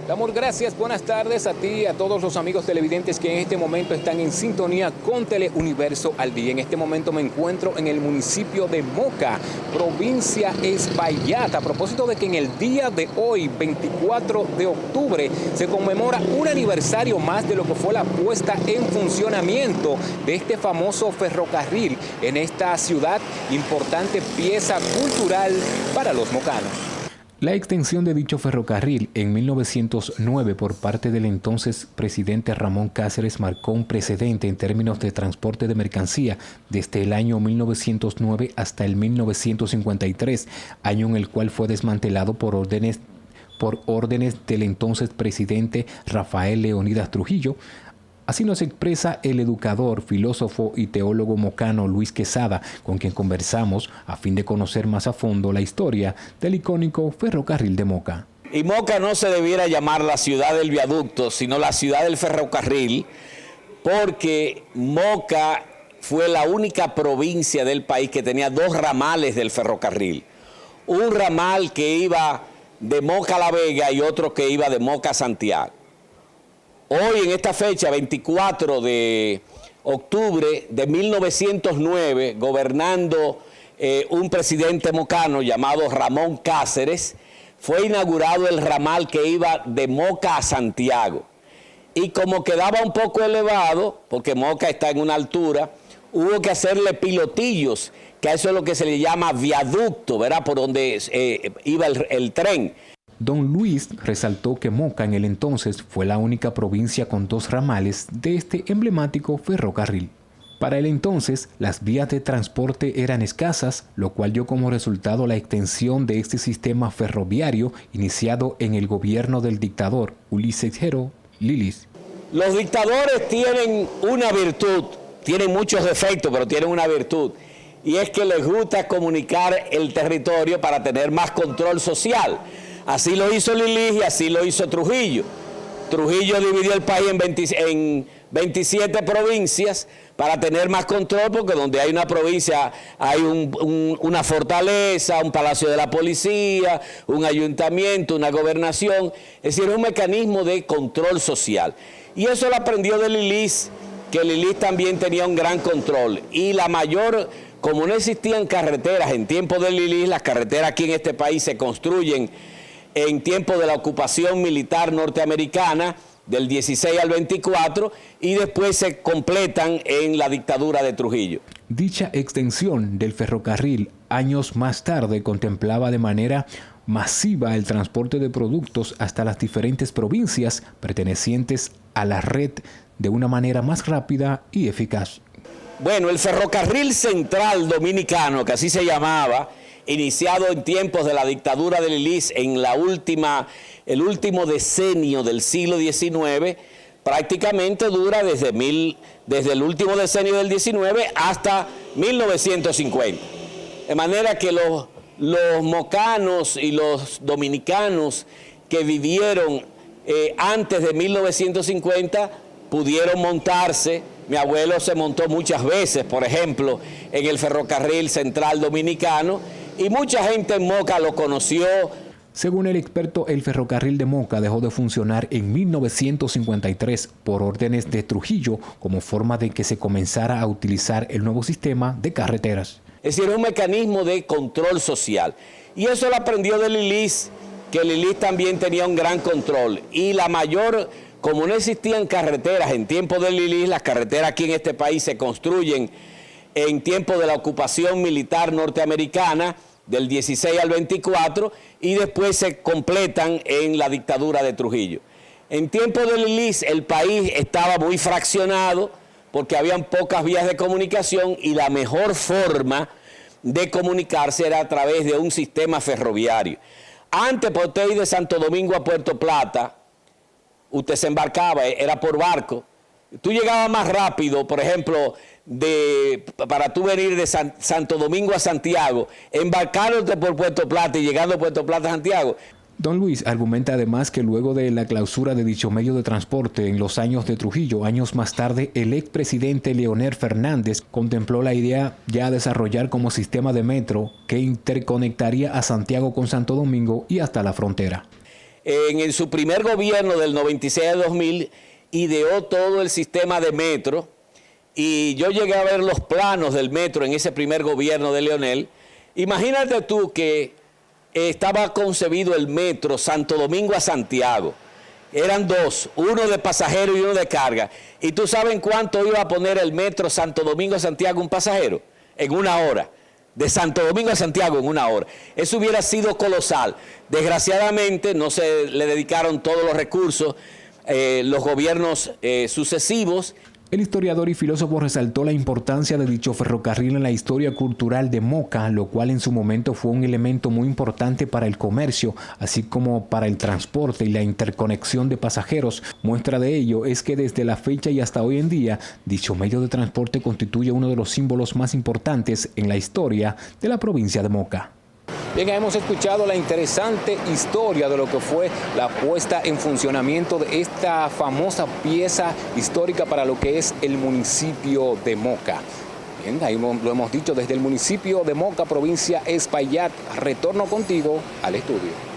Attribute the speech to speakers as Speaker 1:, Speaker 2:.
Speaker 1: Damos gracias, buenas tardes a ti y a todos los amigos televidentes que en este momento están en sintonía con Teleuniverso al Día. En este momento me encuentro en el municipio de Moca, provincia Espaillat, a propósito de que en el día de hoy, 24 de octubre, se conmemora un aniversario más de lo que fue la puesta en funcionamiento de este famoso ferrocarril en esta ciudad, importante pieza cultural para los mocanos. La extensión de dicho ferrocarril en 1909 por parte del entonces presidente Ramón Cáceres marcó un precedente en términos de transporte de mercancía desde el año 1909 hasta el 1953, año en el cual fue desmantelado por órdenes del entonces presidente Rafael Leónidas Trujillo. Así nos expresa el educador, filósofo y teólogo mocano Luis Quesada, con quien conversamos a fin de conocer más a fondo la historia del icónico ferrocarril de Moca.
Speaker 2: Y Moca no se debiera llamar la ciudad del viaducto, sino la ciudad del ferrocarril, porque Moca fue la única provincia del país que tenía dos ramales del ferrocarril. Un ramal que iba de Moca a La Vega y otro que iba de Moca a Santiago. Hoy, en esta fecha, 24 de octubre de 1909, gobernando un presidente mocano llamado Ramón Cáceres, fue inaugurado el ramal que iba de Moca a Santiago. Y como quedaba un poco elevado, porque Moca está en una altura, hubo que hacerle pilotillos, que a eso es lo que se le llama viaducto, ¿verdad? Por donde iba el tren.
Speaker 1: Don Luis resaltó que Moca en el entonces fue la única provincia con dos ramales de este emblemático ferrocarril. Para el entonces, las vías de transporte eran escasas, lo cual dio como resultado la extensión de este sistema ferroviario iniciado en el gobierno del dictador Ulises Geró Lilis.
Speaker 2: Los dictadores tienen una virtud, tienen muchos defectos, pero tienen una virtud, y es que les gusta comunicar el territorio para tener más control social. Así lo hizo Lilis y así lo hizo Trujillo. Trujillo dividió el país en 27 provincias para tener más control, porque donde hay una provincia hay una fortaleza, un palacio de la policía, un ayuntamiento, una gobernación. Es decir, es un mecanismo de control social. Y eso lo aprendió de Lilis, que Lilis también tenía un gran control. Y la mayor, como no existían carreteras en tiempo de Lilis, las carreteras aquí en este país se construyen en tiempo de la ocupación militar norteamericana, del 16 al 24, y después se completan en la dictadura de Trujillo.
Speaker 1: Dicha extensión del ferrocarril años más tarde contemplaba de manera masiva el transporte de productos hasta las diferentes provincias pertenecientes a la red de una manera más rápida y eficaz.
Speaker 2: Bueno, el ferrocarril central dominicano, que así se llamaba, iniciado en tiempos de la dictadura de Lilis en el último decenio del siglo XIX, prácticamente dura desde el último decenio del XIX hasta 1950. De manera que los mocanos y los dominicanos que vivieron antes de 1950 pudieron montarse. Mi abuelo se montó muchas veces, por ejemplo, en el ferrocarril central dominicano, y mucha gente en Moca lo conoció.
Speaker 1: Según el experto, el ferrocarril de Moca dejó de funcionar en 1953 por órdenes de Trujillo como forma de que se comenzara a utilizar el nuevo sistema de carreteras.
Speaker 2: Es decir, un mecanismo de control social. Y eso lo aprendió de Lilis, que Lilis también tenía un gran control. Y la mayor, como no existían carreteras en tiempo de Lilis, las carreteras aquí en este país se construyen en tiempo de la ocupación militar norteamericana, del 16 al 24, y después se completan en la dictadura de Trujillo. En tiempo de Lilis el país estaba muy fraccionado porque habían pocas vías de comunicación y la mejor forma de comunicarse era a través de un sistema ferroviario. Antes, para usted ir de Santo Domingo a Puerto Plata, usted se embarcaba, era por barco. Tú llegabas más rápido, por ejemplo, para tú venir de Santo Domingo a Santiago, embarcándote por Puerto Plata y llegando a Puerto Plata a Santiago.
Speaker 1: Don Luis argumenta además que luego de la clausura de dicho medio de transporte en los años de Trujillo, años más tarde, el expresidente Leonel Fernández contempló la idea ya desarrollar como sistema de metro que interconectaría a Santiago con Santo Domingo y hasta la frontera.
Speaker 2: en su primer gobierno del 96 al 2000, ideó todo el sistema de metro, y yo llegué a ver los planos del metro en ese primer gobierno de Leonel. Imagínate tú que estaba concebido el metro Santo Domingo a Santiago. Eran dos, uno de pasajero y uno de carga. ¿Y tú sabes en cuánto iba a poner el metro Santo Domingo a Santiago un pasajero? En una hora. De Santo Domingo a Santiago en una hora. Eso hubiera sido colosal. Desgraciadamente no se le dedicaron todos los recursos, los gobiernos sucesivos.
Speaker 1: El historiador y filósofo resaltó la importancia de dicho ferrocarril en la historia cultural de Moca, lo cual en su momento fue un elemento muy importante para el comercio, así como para el transporte y la interconexión de pasajeros. Muestra de ello es que desde la fecha y hasta hoy en día, dicho medio de transporte constituye uno de los símbolos más importantes en la historia de la provincia de Moca. Bien, hemos escuchado la interesante historia de lo que fue la puesta en funcionamiento de esta famosa pieza histórica para lo que es el municipio de Moca. Bien, ahí lo hemos dicho desde el municipio de Moca, provincia Espaillat. Retorno contigo al estudio.